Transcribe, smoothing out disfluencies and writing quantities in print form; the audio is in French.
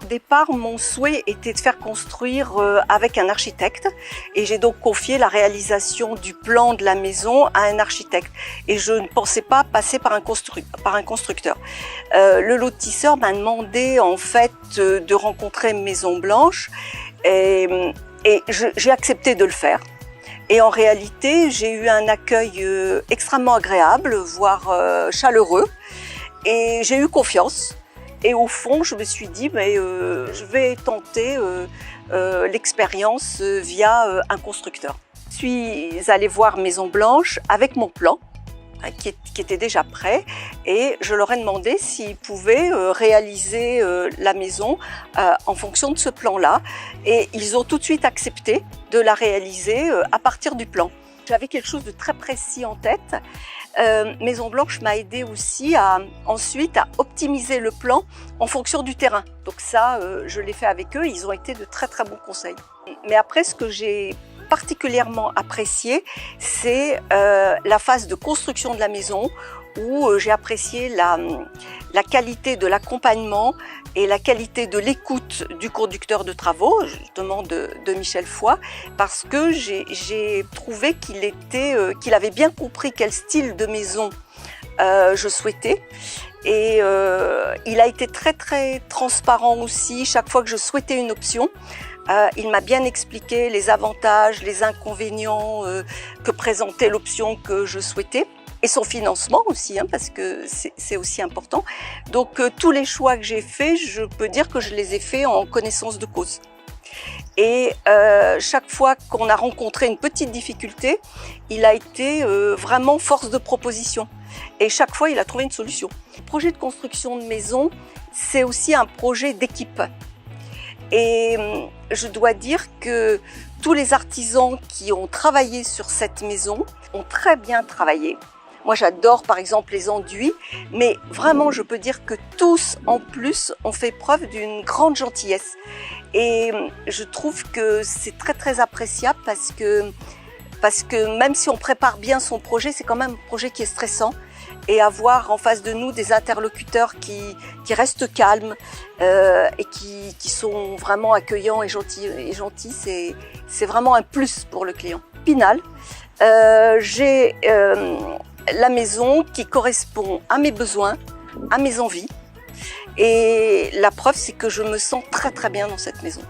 départ, mon souhait était de faire construire avec un architecte et j'ai donc confié la réalisation du plan de la maison à un architecte. Et je ne pensais pas passer par un constructeur. Le lotisseur m'a demandé en fait de rencontrer Maison Blanche et j'ai accepté de le faire. Et en réalité, j'ai eu un accueil extrêmement agréable, voire chaleureux, et j'ai eu confiance. Et au fond, je me suis dit, mais je vais tenter l'expérience via un constructeur. Je suis allée voir Maison Blanche avec mon plan, qui était déjà prêt, et je leur ai demandé s'ils pouvaient réaliser la maison en fonction de ce plan-là. Et ils ont tout de suite accepté de la réaliser à partir du plan. J'avais quelque chose de très précis en tête. Maison Blanche m'a aidé aussi ensuite à optimiser le plan en fonction du terrain. Donc ça, je l'ai fait avec eux, ils ont été de très très bons conseils. Mais après, ce que j'ai particulièrement apprécié, c'est la phase de construction de la maison où j'ai apprécié la qualité de l'accompagnement et la qualité de l'écoute du conducteur de travaux, justement de Michel Foy, parce que j'ai trouvé qu'il avait bien compris quel style de maison je souhaitais. Et il a été très très transparent aussi chaque fois que je souhaitais une option. Il m'a bien expliqué les avantages, les inconvénients que présentait l'option que je souhaitais. Et son financement aussi, parce que c'est aussi important. Donc tous les choix que j'ai faits, je peux dire que je les ai faits en connaissance de cause. Et chaque fois qu'on a rencontré une petite difficulté, il a été vraiment force de proposition. Et chaque fois, il a trouvé une solution. Le projet de construction de maison, c'est aussi un projet d'équipe. Et je dois dire que tous les artisans qui ont travaillé sur cette maison ont très bien travaillé. Moi, j'adore par exemple les enduits, mais vraiment, je peux dire que tous, en plus, ont fait preuve d'une grande gentillesse. Et je trouve que c'est très très appréciable parce que même si on prépare bien son projet, c'est quand même un projet qui est stressant. Et avoir en face de nous des interlocuteurs qui restent calmes et qui sont vraiment accueillants et gentils, c'est vraiment un plus pour le client. Final, j'ai la maison qui correspond à mes besoins, à mes envies. Et la preuve, c'est que je me sens très très bien dans cette maison.